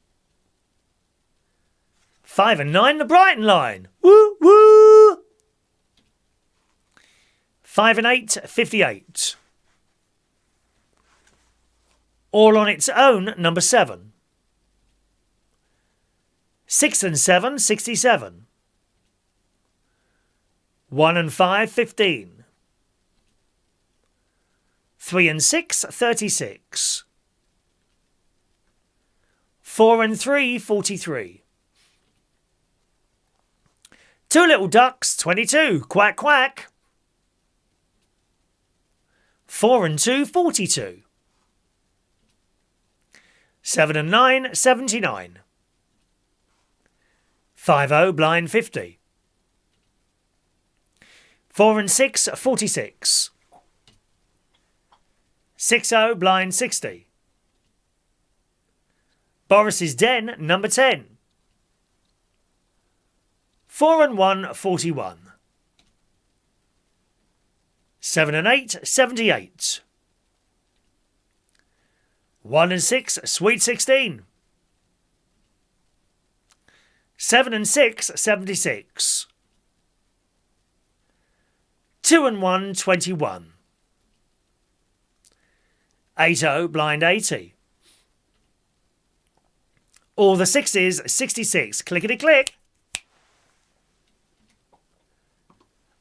[SPEAKER 1] 5 and 9, the Brighton line. Woo, woo. 5 and 8, 58. All on its own, number 7. 6 and 7, 67. 1 and 5, 15. 3 and 6, 36. 4 and 3, 43. 2 little ducks, 22. Quack, quack. 4 and 2, 42. 7 and 9, 79. 50, blind 50. 4 and 6, 46. 60, blind 60. Boris's Den, number 10. 4 and 1, 41. 7 and 8, 78. 1 and 6, sweet 16. 7 and 6, 76. 2 and 1, 21. 80, blind 80. All the sixes, 66. Clickety click.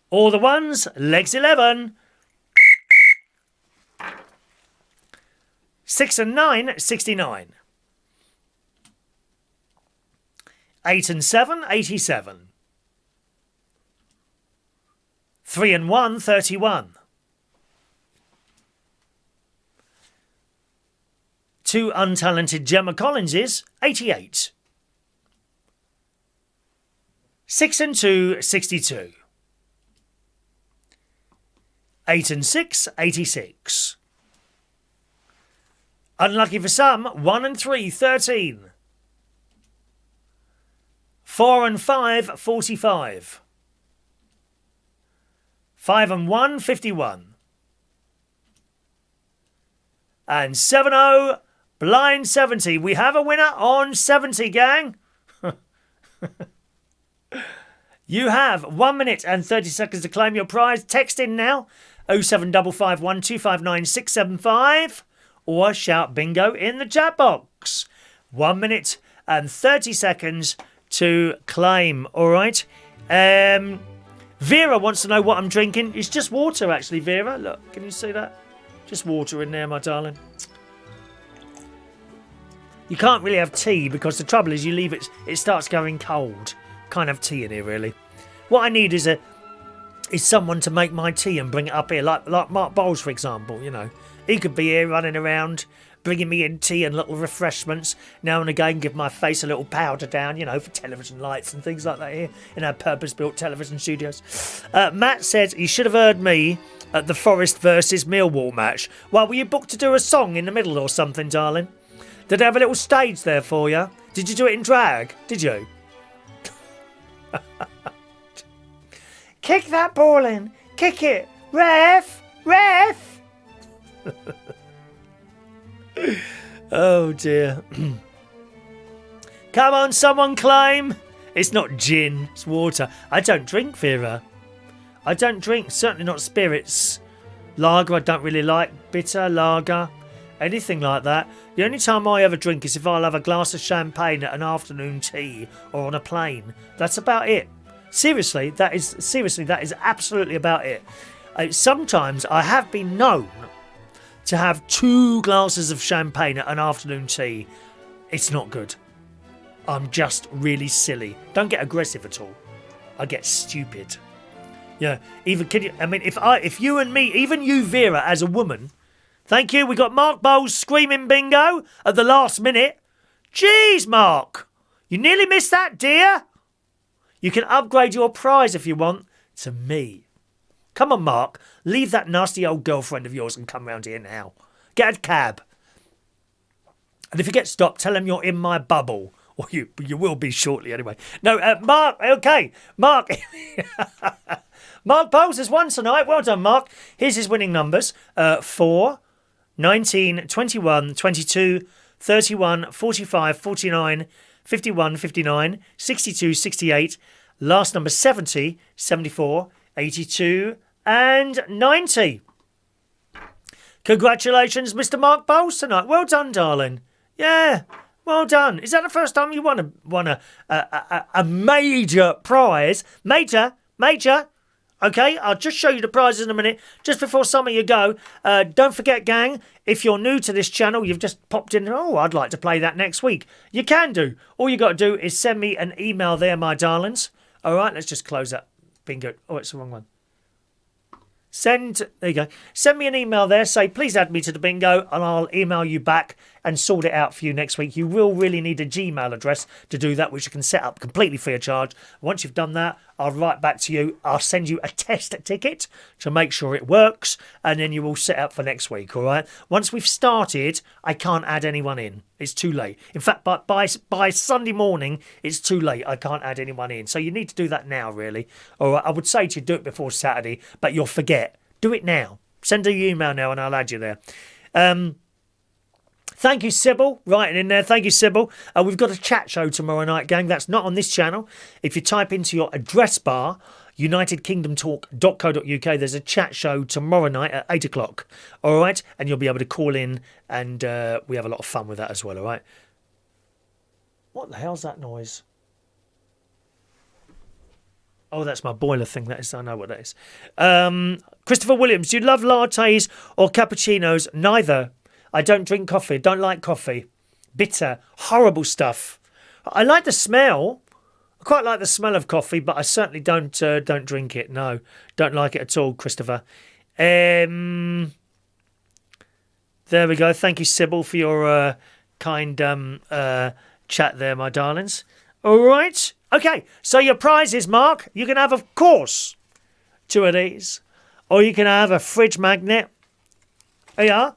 [SPEAKER 1] All the ones, legs 11. 6 and 9, 69. 8 and 7, 87. 3 and 1, 31. 2 untalented Gemma Collinses, 88. 6 and 2, 62. 8 and 6, 86. Unlucky for some, 1 and 3, 13. 4 and 5, 45. 5 and 1, 51. And 7-0, blind 70. We have a winner on 70, gang. You have 1 minute and 30 seconds to claim your prize. Text in now, 07551 259 675, or shout bingo in the chat box. 1 minute and 30 seconds to claim, all right? Vera wants to know what I'm drinking. It's just water, actually, Vera. Look, can you see that? Just water in there, my darling. You can't really have tea because the trouble is you leave it, it starts going cold. Can't have tea in here, really. What I need is someone to make my tea and bring it up here, like Mark Bowles, for example, you know. He could be here running around, bringing me in tea and little refreshments. Now and again, give my face a little powder down, you know, for television lights and things like that here in our purpose-built television studios. Matt said he should have heard me at the Forest versus Millwall match. Well, were you booked to do a song in the middle or something, darling? Did they have a little stage there for you? Did you do it in drag? Did you? Kick that ball in. Kick it. Ref! Ref! Oh dear. Come on, someone claim. It's not gin, it's water. I don't drink, Vera. I don't drink, certainly not spirits. Lager I don't really like. Bitter, lager, anything like that. The only time I ever drink is if I'll have a glass of champagne at an afternoon tea or on a plane. That's about it. Seriously, that is absolutely about it. Sometimes I have been known to have 2 glasses of champagne at an afternoon tea. It's not good. I'm just really silly. Don't get aggressive at all. I get stupid. Yeah, even can you? I mean, if you and me, even you, Vera, as a woman. Thank you. We got Mark Bowles screaming bingo at the last minute. Jeez, Mark, you nearly missed that, dear. You can upgrade your prize if you want to me. Come on, Mark. Leave that nasty old girlfriend of yours and come round here now. Get a cab. And if you get stopped, tell him you're in my bubble. Or you will be shortly anyway. No, Mark, okay. Mark. Mark Bowles has won tonight. Well done, Mark. Here's his winning numbers. 4, 19, 21, 22, 31, 45, 49, 51, 59, 62, 68, last number 70, 74, 82 and 90. Congratulations, Mr. Mark Bowles tonight. Well done, darling. Yeah, well done. Is that the first time you won a major prize? Major. Okay, I'll just show you the prizes in a minute. Just before some of you go, don't forget, gang, if you're new to this channel, you've just popped in, oh, I'd like to play that next week. You can do. All you got to do is send me an email there, my darlings. All right, let's just close that. Bingo. Oh, it's the wrong one. There you go. Send me an email there. Say, please add me to the bingo, and I'll email you back and sort it out for you next week. You will really need a Gmail address to do that, which you can set up completely free of charge. Once you've done that, I'll write back to you. I'll send you a test ticket to make sure it works, and then you all set up for next week, all right? Once we've started, I can't add anyone in. It's too late. In fact, by Sunday morning, it's too late. I can't add anyone in. So you need to do that now, really. All right, I would say to you, do it before Saturday, but you'll forget. Do it now. Send an email now and I'll add you there. Thank you, Sybil. Writing in there. Thank you, Sybil. We've got a chat show tomorrow night, gang. That's not on this channel. If you type into your address bar, unitedkingdomtalk.co.uk, there's a chat show tomorrow night at 8 o'clock. All right? And you'll be able to call in and we have a lot of fun with that as well, all right? What the hell's that noise? Oh, that's my boiler thing. That is, I know what that is. Christopher Williams, do you love lattes or cappuccinos? Neither. I don't drink coffee. Don't like coffee. Bitter. Horrible stuff. I like the smell. I quite like the smell of coffee, but I certainly don't drink it. No, don't like it at all, Christopher. There we go. Thank you, Sybil, for your kind chat there, my darlings. All right. Okay, so your prizes, Mark, you can have, of course, 2 of these. Or you can have a fridge magnet. There you are.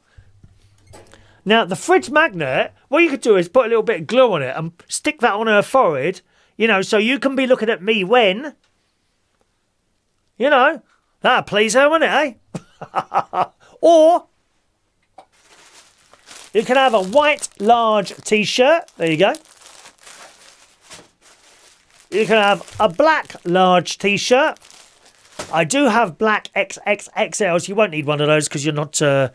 [SPEAKER 1] Now, the fridge magnet, what you could do is put a little bit of glue on it and stick that on her forehead, you know, so you can be looking at me when, you know, that'll please her, wouldn't it, eh? Or you can have a white large T-shirt. There you go. You can have a black large T-shirt. I do have black XXXLs. You won't need one of those because you're not a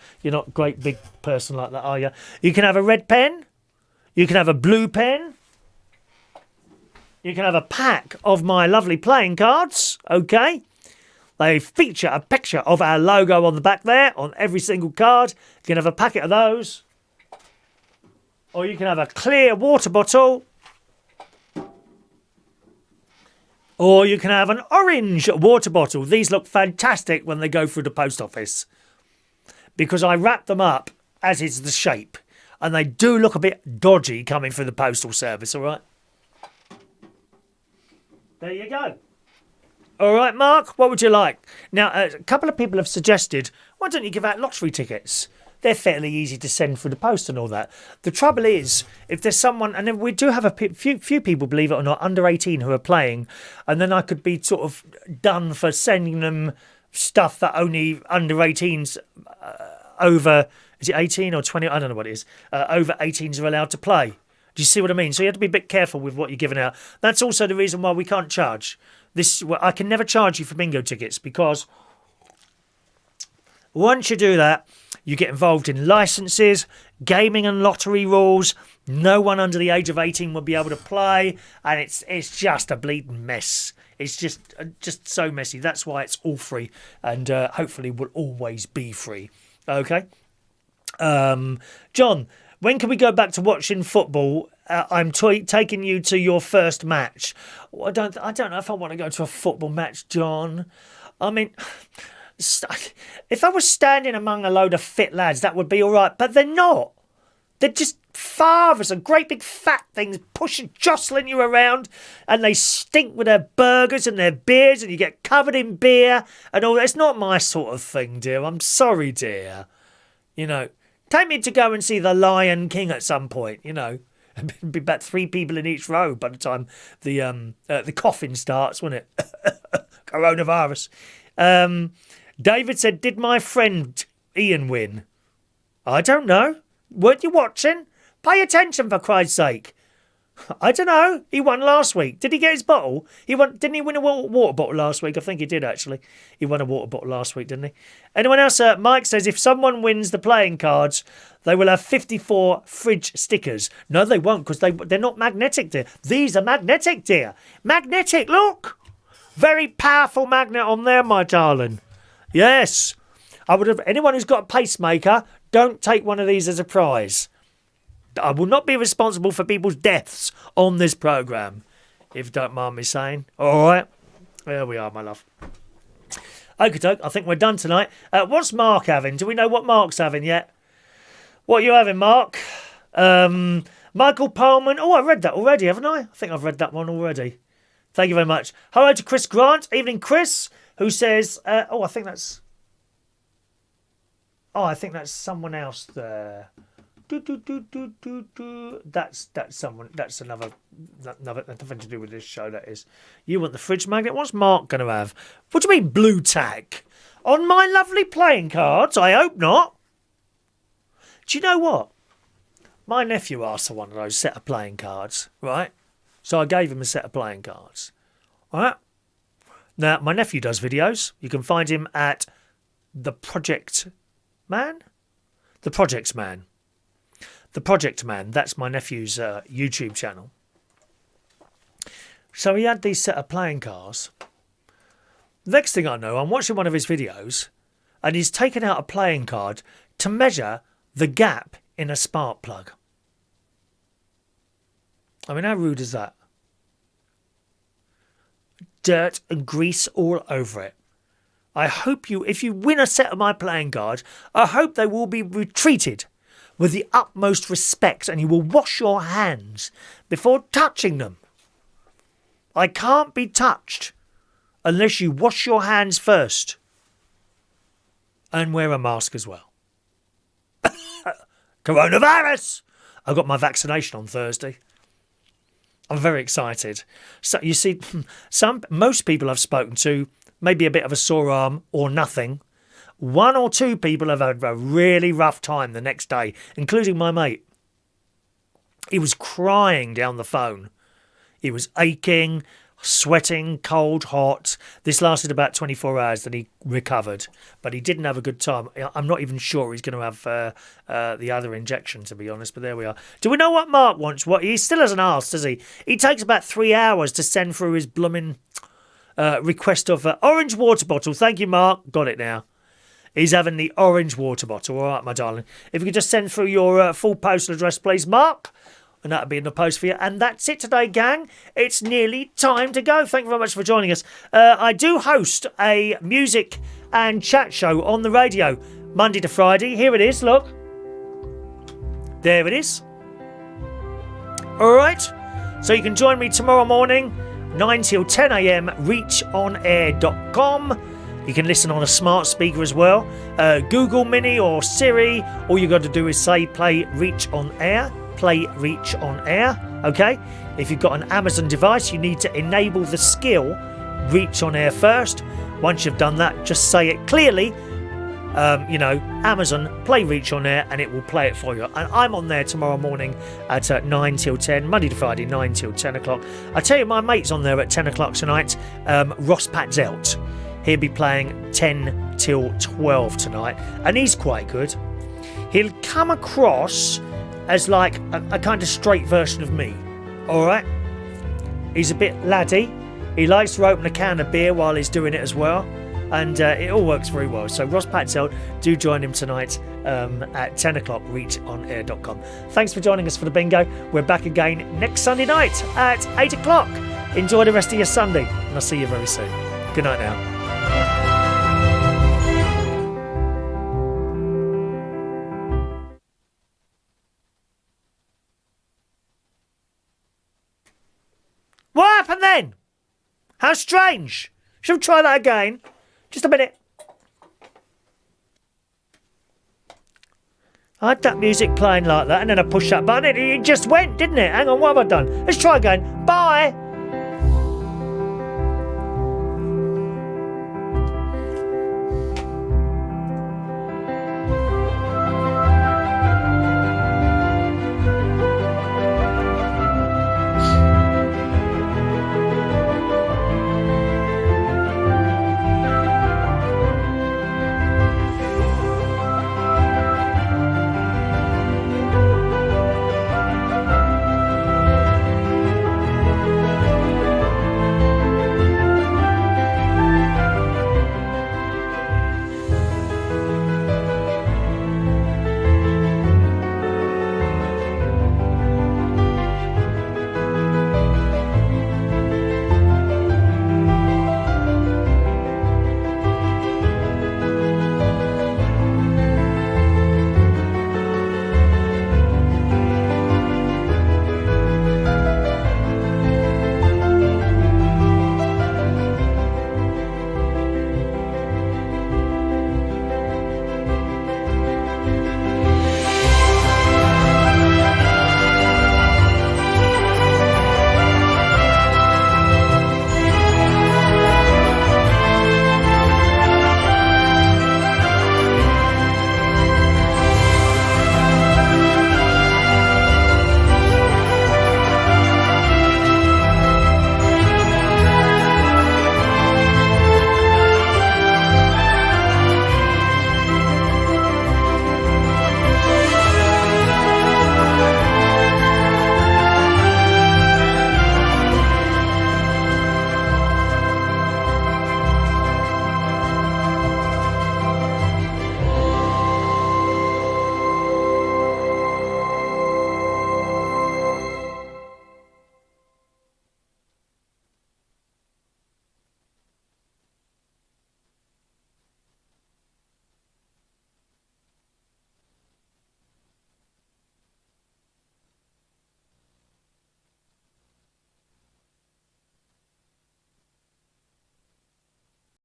[SPEAKER 1] great big person like that, are you? You can have a red pen. You can have a blue pen. You can have a pack of my lovely playing cards. Okay. They feature a picture of our logo on the back there on every single card. You can have a packet of those. Or you can have a clear water bottle. Or you can have an orange water bottle. These look fantastic when they go through the post office. Because I wrap them up as is the shape. And they do look a bit dodgy coming through the postal service, all right? There you go. All right, Mark, what would you like? Now, a couple of people have suggested, why don't you give out lottery tickets? They're fairly easy to send through the post and all that. The trouble is, if there's someone, and then we do have a few people, believe it or not, under 18 who are playing, and then I could be sort of done for sending them stuff that only under 18s over, is it 18 or 20? I don't know what it is. Over 18s are allowed to play. Do you see what I mean? So you have to be a bit careful with what you're giving out. That's also the reason why we can't charge. I can never charge you for bingo tickets because once you do that, you get involved in licenses, gaming and lottery rules. No one under the age of 18 will be able to play, and it's just a bleeding mess. It's just so messy. That's why it's all free, and hopefully will always be free. Okay, John, when can we go back to watching football? I'm taking you to your first match. Well, I don't know if I want to go to a football match, John. I mean, if I was standing among a load of fit lads, that would be all right. But they're not. They're just fathers and great big fat things jostling you around, and they stink with their burgers and their beers, and you get covered in beer and all that. It's not my sort of thing, dear. I'm sorry, dear. You know, take me to go and see The Lion King at some point, you know. It'd be about 3 people in each row by the time the coffin starts, wouldn't it? Coronavirus. David said, did my friend Ian win? I don't know. Weren't you watching? Pay attention, for Christ's sake. I don't know. He won last week. Did he get his bottle? Didn't he win a water bottle last week? I think he did, actually. He won a water bottle last week, didn't he? Anyone else? Mike says if someone wins the playing cards, they will have 54 fridge stickers. No, they won't, because they're not magnetic, dear. These are magnetic, dear. Magnetic, look. Very powerful magnet on there, my darling. Yes. Anyone who's got a pacemaker, don't take one of these as a prize. I will not be responsible for people's deaths on this programme, if you don't mind me saying. All right. There we are, my love. Okey-doke, I think we're done tonight. What's Mark having? Do we know what Mark's having yet? What are you having, Mark? Michael Parman. Oh, I read that already, haven't I? I think I've read that one already. Thank you very much. Hello to Chris Grant. Evening, Chris, who says... I think that's someone else there. That's someone. That's another. Nothing to do with this show. That is. You want the fridge magnet? What's Mark going to have? What do you mean blue tack on my lovely playing cards? I hope not. Do you know what? My nephew asked for one of those set of playing cards, right? So I gave him a set of playing cards. All right. Now my nephew does videos. You can find him at The Project Man. The Projects Man. The Project Man, that's my nephew's YouTube channel. So he had these set of playing cards. Next thing I know, I'm watching one of his videos and he's taken out a playing card to measure the gap in a spark plug. I mean, how rude is that? Dirt and grease all over it. I hope if you win a set of my playing cards, I hope they will be retreated with the utmost respect, and you will wash your hands before touching them. I can't be touched unless you wash your hands first. And wear a mask as well. Coronavirus! I got my vaccination on Thursday. I'm very excited. So you see, most people I've spoken to, maybe a bit of a sore arm or nothing. One or two people have had a really rough time the next day, including my mate. He was crying down the phone. He was aching, sweating, cold, hot. This lasted about 24 hours, then he recovered. But he didn't have a good time. I'm not even sure he's going to have the other injection, to be honest, but there we are. Do we know what Mark wants? He still hasn't asked, does he? He takes about 3 hours to send through his blooming request of orange water bottle. Thank you, Mark. Got it now. He's having the orange water bottle. All right, my darling. If you could just send through your full postal address, please, Mark. And that'll be in the post for you. And that's it today, gang. It's nearly time to go. Thank you very much for joining us. I do host a music and chat show on the radio Monday to Friday. Here it is, look. There it is. All right. So you can join me tomorrow morning, 9 till 10 a.m, reachonair.com. You can listen on a smart speaker as well. Google Mini or Siri. All you got to do is say play Reach on Air. Play Reach on Air. Okay? If you've got an Amazon device, you need to enable the skill Reach on Air first. Once you've done that, just say it clearly. Amazon, play Reach on Air, and it will play it for you. And I'm on there tomorrow morning at 9 till 10, Monday to Friday, 9 till 10 o'clock. I tell you, my mate's on there at 10 o'clock tonight, Ross Patzelt. He'll be playing 10 till 12 tonight, and he's quite good. He'll come across as like a kind of straight version of me, all right? He's a bit laddie. He likes to open a can of beer while he's doing it as well, and it all works very well. So Ross Patzelt, do join him tonight at 10 o'clock, reachonair.com. Thanks for joining us for the bingo. We're back again next Sunday night at 8 o'clock. Enjoy the rest of your Sunday, and I'll see you very soon. Good night now. What happened then? How strange. Shall we try that again? Just a minute. I had that music playing like that, and then I pushed that button and it just went, didn't it? Hang on, what have I done? Let's try again. Bye.